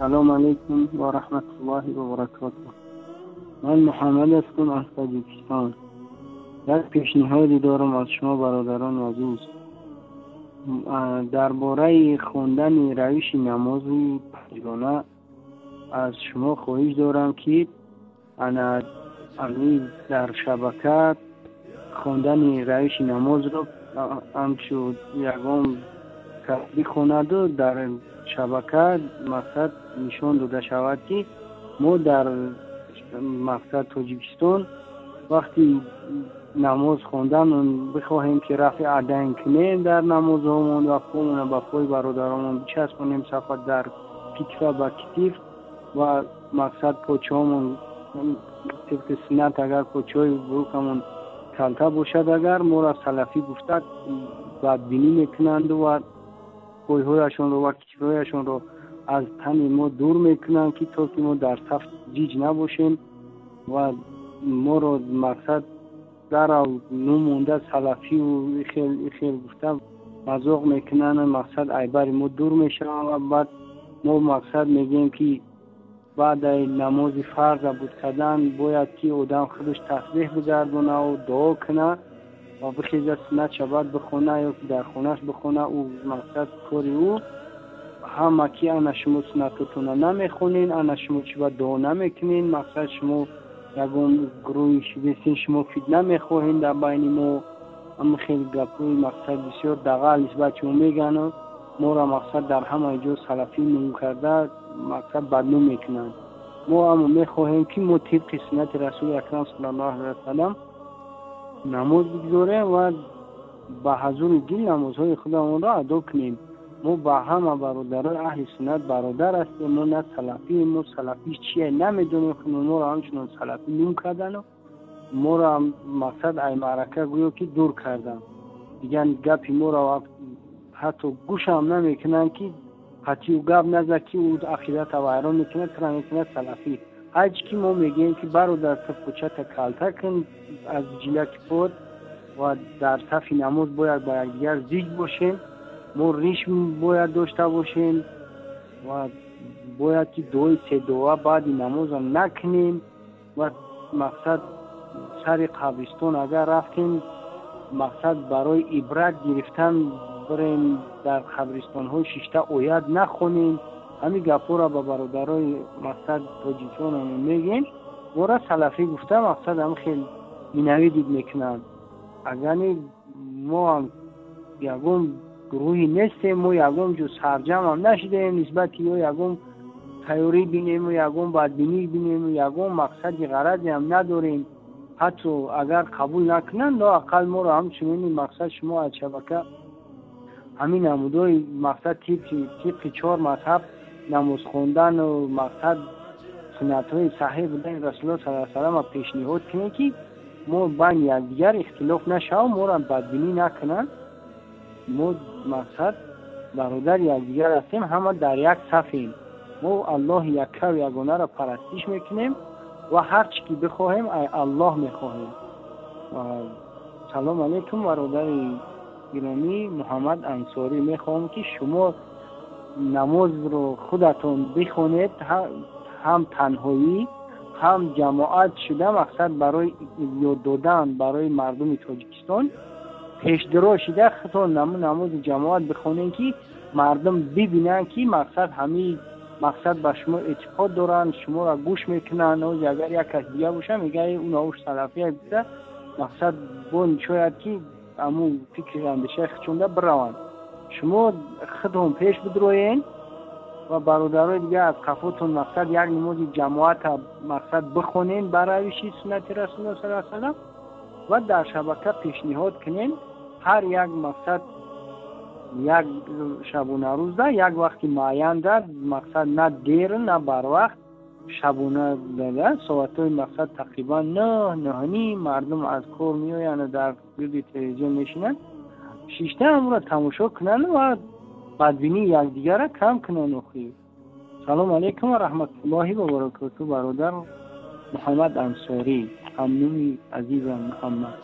سلام علیکم و رحمت الله و برکاته. من محمد هستم از تاجیکستان. یک پیشنهادی دارم از شما برادران عزیز. درباره خواندن روش نماز پنجگانه از شما خواهش دارم که انا در شبکه خواندن روش نماز رو همچون یکم کسی خواند و در شبکه مقصد نشان داده شود که ما در مقصد تاجیکستان وقتی نماز خواندن بخواهیم که رفع ادین کنیم در نماز همون و پامون با پای برادرامون بچسبونیم صفت در کتف با کتف و مقصد پاچه‌مون طبق سنت اگر پاچه‌های بروکمون کلته باشد اگر ما را سلفی گفته بدبینی میکنند و پایهایشون رو و کتفهایشون رو از تن ما دور میکنند که تا که ما در صف جیج نباشیم و ما رو مقصد در نمونده سلفی و خیل گفته مذاق میکنن. مقصد عیبر ما دور میشه و بعد ما مقصد میگیم که بعد نماز فرض بود کردن باید که آدم خودش تسبیح بگردونه و دعا کنه و بخیزه سنت شبت بخونه یا در خونش بخونه او مقصد کاری او همه که انا شما سنتتون نمیخونین انا شما چی باید دعا نمیکنین مقصد شما یکم گروهی شدیسین شما فتنه میخواهین در بین ما اما خیلی گپوی مقصد بسیار دقیق است بچه هم میگن و ما را مقصد در همه جا سلفی نمو کرده مقصد بدنو میکنن. ما اما میخواهیم که ما طبق سنت رسول اکرم صلی الله علیه وسلم نماز بگذاریم و به حضور دل نمازهای خودمون را ادا کنیم. ما با همه برادران اهل سنت برادر هستیم. ما نه سلفی ما سلفی چیه نمیدونیم که ما را همچنان سلفی نم کردن و ما را مقصد ای معرکه گویا که دور کردن دیگه گپی ما را حتی گوش هم نمیکنن که حتی او گپ نزد که او عقیدت و ایران میکنه ترا میکنه سلفی. هرچی که ما میگیم که برادر تو پوچت کلته کن از جلک پود و در صف نماز باید با یکدیگر زیج باشیم. ما ریش باید داشته باشیم و باید که دوی سه دعا بعد نماز نکنیم و مقصد سر قبرستان اگر رفتیم مقصد برای عبرت گرفتن بریم در قبرستان های شیشته آیت نخونیم. همین گپا را به برادرای مقصد تاجیکستان هم میگیم. ما را سلفی گفته مقصد هم خیلی مینوی دید میکنن. اگر ما هم یکم گروهی نیستیم ما یکم جو سرجم هم نشدیم نسبت یا یکم تیوری بینیم و یکم بدبینی بینیم و یکم مقصد غرضی هم نداریم. حتی اگر قبول نکنن لااقل ما را همچنین مقصد شما از شبکه همین نمودای مقصد طبق 4 مذهب نماز خوندن و مقصد سنت های صحیح بودن رسول الله صلی الله علیه و سلم پیشنهاد کنیم که ما بین یکدیگر اختلاف نشه و ما را بدبینی نکنن. ما مقصد برادر یکدیگر هستیم همه در یک صفیم. ما الله یکه و یگانه را پرستش میکنیم و هر چی که بخواهیم ای الله میخواهیم. سلام علیکم برادر گرامی محمد انصاری. میخوام که شما نماز رو خودتون بخونید هم تنهایی هم جماعت شده مقصد برای یاد دادن برای مردم تاجیکستان پیش درو شده خودتون نماز جماعت بخونید که مردم ببینن که مقصد همین مقصد به شما اعتقاد دارن شما را گوش میکنن و اگر یک کس دیگه باشه میگه اون اوش سلفی بوده مقصد بون شاید که امون فکر اندیشه خچونده بروند. شما خودتون پیش بدروین و برادرای دیگه از کفاتون مقصد یک نماز جماعت مقصد بخونین برای سنت رسول الله صلی الله علیه و سلم و در شبکه پیشنهاد کنین هر یک مقصد یک شبونه روز ده یک وقتی معین ده مقصد نه دیر نه بر وقت شبونه ده ساعتهای مقصد تقریبا 9 مردم از کار میآیند در گرد تلویزیون میشینن شیشته هم را تماشا کنن و بدبینی یکدیگر را کم کنن. خیر سلام علیکم و رحمت الله و برکاته. برادر محمد انصاری. ممنون عزیزم محمد.